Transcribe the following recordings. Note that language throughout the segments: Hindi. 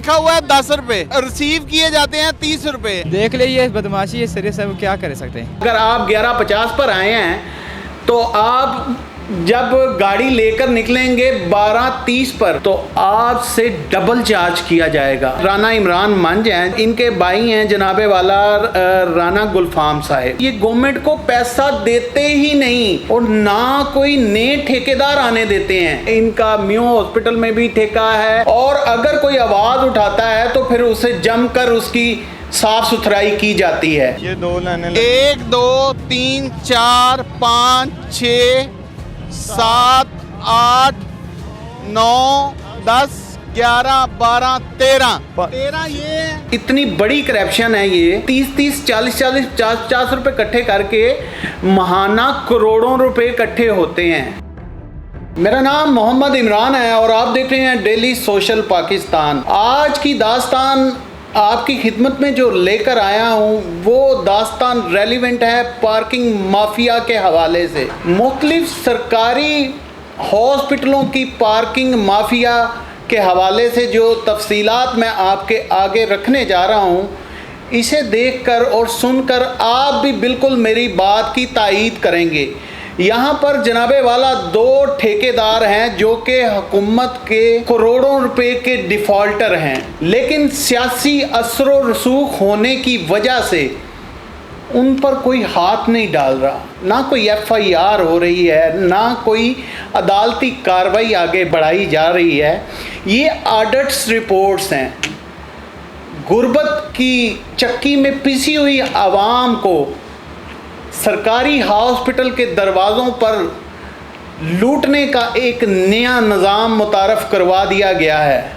लिखा हुआ है 10 रुपए, रिसीव किए जाते हैं 30 रुपए। देख लीजिए बदमाशी है, सीरियस है, वो क्या कर सकते हैं। अगर आप 11:50 पर आए हैं तो आप जब गाड़ी लेकर निकलेंगे 12:30 पर तो आपसे डबल चार्ज किया जाएगा। राना इमरान मंज हैं, इनके भाई हैं जनाबे वाला राना गुलफाम साहब। ये गवर्नमेंट को पैसा देते ही नहीं और ना कोई नए ठेकेदार आने देते हैं। इनका म्यू हॉस्पिटल में भी ठेका है और अगर कोई आवाज उठाता है तो फिर उसे जमकर उसकी साफ सुथराई की जाती है। ये 2 लाइनें 1 2 3 4 5 6 7 8 9 10 11 12 13 ये इतनी बड़ी करप्शन है। ये 30 40 50 रुपए इकट्ठे करके महाना करोड़ों रुपए इकट्ठे होते हैं। मेरा नाम मोहम्मद इमरान है और आप देख रहे हैं डेली सोशल पाकिस्तान। आज की दास्तान आपकी खिदमत में जो लेकर आया हूँ वो दास्तान रेलिवेंट है पार्किंग माफिया के हवाले से। मुख्तलिफ सरकारी हॉस्पिटलों की पार्किंग माफिया के हवाले से जो तफसीलात मैं आपके आगे रखने जा रहा हूँ, इसे देखकर और सुनकर आप भी बिल्कुल मेरी बात की तायीद करेंगे। यहाँ पर जनाबे वाला 2 ठेकेदार हैं जो कि हुकूमत के करोड़ों रुपए के डिफ़ॉल्टर हैं, लेकिन सियासी असर रसूख होने की वजह से उन पर कोई हाथ नहीं डाल रहा। ना कोई FIR हो रही है, ना कोई अदालती कार्रवाई आगे बढ़ाई जा रही है। ये ऑडिट्स रिपोर्ट्स हैं। गुर्बत की चक्की में पिसी हुई आवाम को सरकारी हॉस्पिटल के दरवाज़ों पर लूटने का एक नया निज़ाम मुतारफ़ करवा दिया गया है।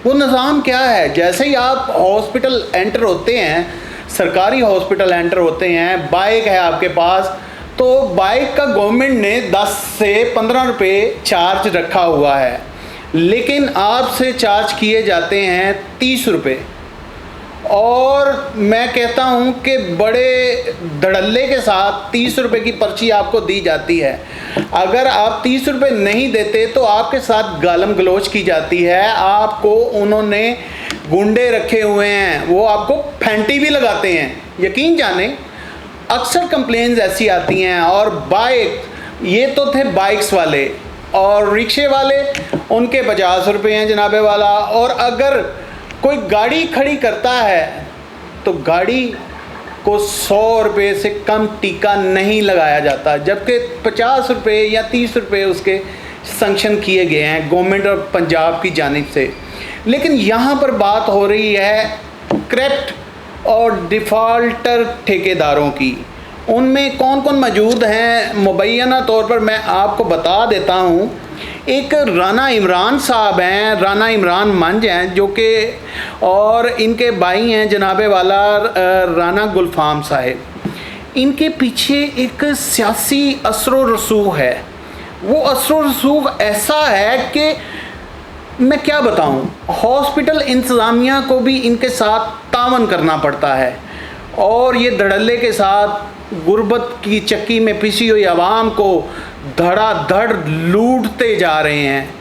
वो निज़ाम क्या है? जैसे ही आप हॉस्पिटल एंटर होते हैं, सरकारी हॉस्पिटल एंटर होते हैं, बाइक है आपके पास, तो बाइक का गवर्नमेंट ने 10 से 15 रुपए चार्ज रखा हुआ है, लेकिन आपसे चार्ज किए जाते हैं 30 रुपए। और मैं कहता हूं कि बड़े धड़ल्ले के साथ 30 रुपए की पर्ची आपको दी जाती है। अगर आप 30 रुपए नहीं देते तो आपके साथ गालम गलोच की जाती है। आपको उन्होंने गुंडे रखे हुए हैं, वो आपको फैंटी भी लगाते हैं। यकीन जाने अक्सर कंप्लेंट्स ऐसी आती हैं। और बाइक, ये तो थे बाइक्स वाले, और रिक्शे वाले उनके 50 रुपये हैं जनाबे वाला। और अगर कोई गाड़ी खड़ी करता है तो गाड़ी को 100 रुपये से कम टीका नहीं लगाया जाता, जबकि 50 रुपये या 30 रुपये उसके संक्शन किए गए हैं गवर्नमेंट और पंजाब की जानिब से। लेकिन यहाँ पर बात हो रही है करप्ट और डिफ़ॉल्टर ठेकेदारों की। उनमें कौन कौन मौजूद हैं मुबैना तौर पर मैं आपको बता देता हूँ। एक राना इमरान साहब हैं, राना इमरान मंज हैं, जो कि और इनके भाई हैं जनाबे वाला राना गुलफाम साहब। इनके पीछे एक सियासी असर रसूख है। वो असर रसूख ऐसा है कि मैं क्या बताऊं, हॉस्पिटल इंतज़ामिया को भी इनके साथ तावन करना पड़ता है और ये धड़ल्ले के साथ गुर्बत की चक्की में पिसी हुई आवाम को धड़ाधड़ लूटते जा रहे हैं।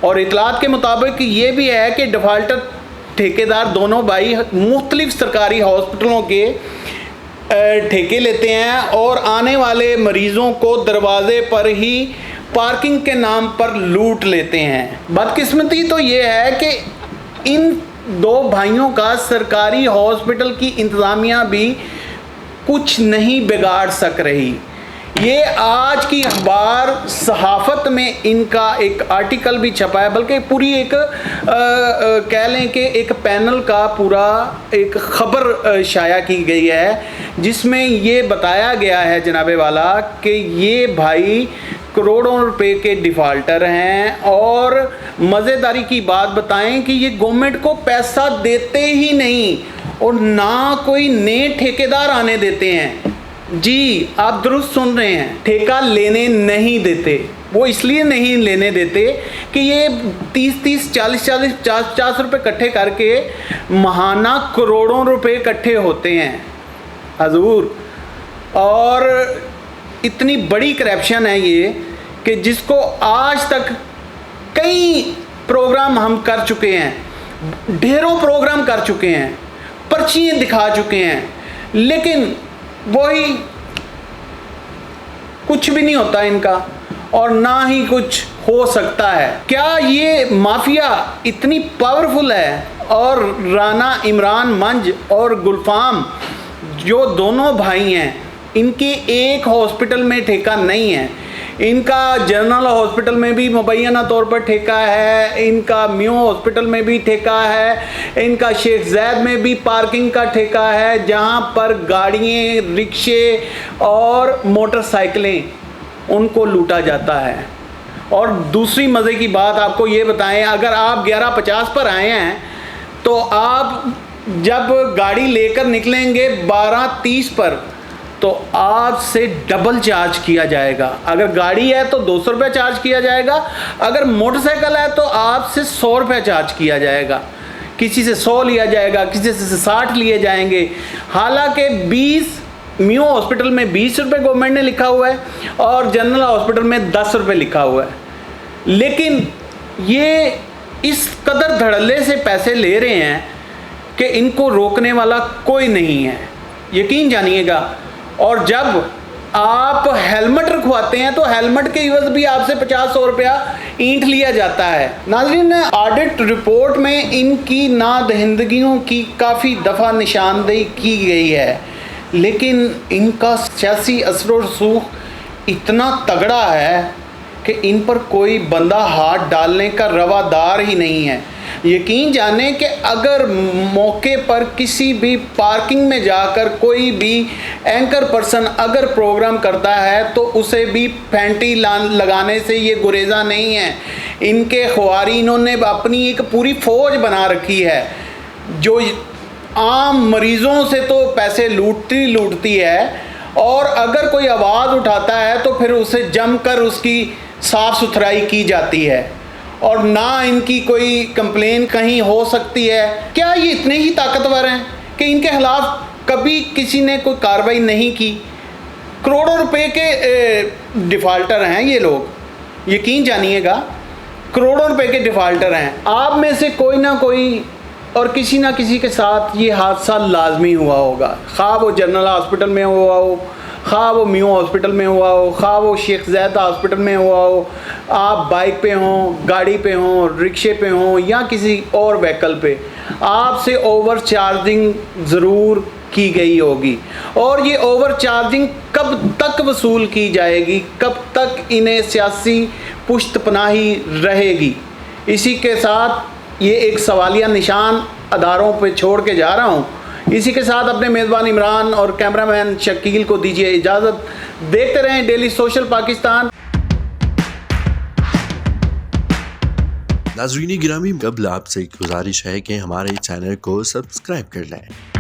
और इतलात के मुताबिक ये भी है कि डिफ़ॉल्टर ठेकेदार दोनों भाई मुख्तलिफ सरकारी हॉस्पिटलों के ठेके लेते हैं और आने वाले मरीज़ों को दरवाज़े पर ही पार्किंग के नाम पर लूट लेते हैं। बदकिस्मती तो ये है कि इन 2 भाइयों का सरकारी हॉस्पिटल की इंतज़ामिया भी कुछ नहीं बिगाड़ सक रही। ये आज की अखबार सहाफ़त में इनका एक आर्टिकल भी छपा है, बल्कि पूरी एक कह लें कि एक पैनल का पूरा एक ख़बर शाया की गई है, जिसमें ये बताया गया है जनाबे वाला कि ये भाई करोड़ों रुपए के डिफ़ॉल्टर हैं। और मज़ेदारी की बात बताएं कि ये गवर्नमेंट को पैसा देते ही नहीं और ना कोई नए ठेकेदार आने देते हैं। जी, आप दुरुस्त सुन रहे हैं, ठेका लेने नहीं देते। वो इसलिए नहीं लेने देते कि ये 30 40 50 रुपए इकट्ठे करके महाना करोड़ों रुपए इकट्ठे होते हैं हजूर। और इतनी बड़ी करप्शन है ये कि जिसको आज तक कई प्रोग्राम हम कर चुके हैं ढेरों प्रोग्राम कर चुके हैं, पर्चियाँ दिखा चुके हैं, लेकिन वही कुछ भी नहीं होता इनका और ना ही कुछ हो सकता है। क्या ये माफिया इतनी पावरफुल है? और राना इमरान मंज और गुलफाम जो दोनों भाई हैं, इनके एक हॉस्पिटल में ठेका नहीं है। इनका जनरल हॉस्पिटल में भी मुबैना तौर पर ठेका है, इनका म्यू हॉस्पिटल में भी ठेका है, इनका शेख ज़ैद में भी पार्किंग का ठेका है, जहां पर गाड़ियाँ, रिक्शे और मोटरसाइकिलें उनको लूटा जाता है। और दूसरी मज़े की बात आपको ये बताएं, अगर आप 11:50 पर आए हैं तो आप जब गाड़ी लेकर निकलेंगे 12:30 पर तो आपसे डबल चार्ज किया जाएगा। अगर गाड़ी है तो 200 रुपये चार्ज किया जाएगा, अगर मोटरसाइकिल है तो आपसे 100 रुपये चार्ज किया जाएगा। किसी से 100 लिया जाएगा, किसी से 60 लिए जाएंगे। हालांकि 20 म्यू हॉस्पिटल में 20 रुपये गवर्नमेंट ने लिखा हुआ है और जनरल हॉस्पिटल में 10 रुपये लिखा हुआ है, लेकिन ये इस कदर धड़ल्ले से पैसे ले रहे हैं कि इनको रोकने वाला कोई नहीं है, यकीन जानिएगा। और जब आप हेलमेट रखवाते हैं तो हेलमेट के इवज भी आपसे 50-100 रुपया ईंट लिया जाता है। नाज़रीन, ऑडिट रिपोर्ट में इनकी नादहिंदगियों की काफ़ी दफ़ा निशानदेही की गई है, लेकिन इनका सियासी असर व रसूख इतना तगड़ा है कि इन पर कोई बंदा हाथ डालने का रवादार ही नहीं है। यकीन जाने कि अगर मौके पर किसी भी पार्किंग में जाकर कोई भी एंकर पर्सन अगर प्रोग्राम करता है तो उसे भी फैंटी लगाने से ये गुरेज़ा नहीं है। इनके ख्वारीनों ने अपनी एक पूरी फ़ौज बना रखी है जो आम मरीज़ों से तो पैसे लूटती है, और अगर कोई आवाज़ उठाता है तो फिर उसे जमकर उसकी साफ़ सुथराई की जाती है और ना इनकी कोई कंप्लेन कहीं हो सकती है। क्या ये इतने ही ताकतवर हैं कि इनके खिलाफ कभी किसी ने कोई कार्रवाई नहीं की? करोड़ों रुपए के डिफ़ाल्टर हैं ये लोग, यकीन जानिएगा, करोड़ों रुपए के डिफ़ाल्टर हैं। आप में से कोई ना कोई और किसी ना किसी के साथ ये हादसा लाजमी हुआ होगा, खा वो जनरल हॉस्पिटल में हुआ हो, खा वो म्यू हॉस्पिटल में हुआ हो, खा वो शेख ज़ैद हॉस्पिटल में हुआ हो, आप बाइक पे हों, गाड़ी पे हों, रिक्शे पे हों या किसी और व्हीकल पे, आपसे ओवर चार्जिंग ज़रूर की गई होगी। और ये ओवर चार्जिंग कब तक वसूल की जाएगी, कब तक इन्हें सियासी पुश्तपनाही रहेगी? इसी के साथ ये एक सवालिया निशान अदारों पे छोड़ के जा रहा हूँ। इसी के साथ अपने मेज़बान इमरान और कैमरामैन शकील को दीजिए इजाज़त। देखते रहें डेली सोशल पाकिस्तान। नाज़रीन गिरामी, कबल आपसे एक गुजारिश है कि हमारे चैनल को सब्सक्राइब कर लें।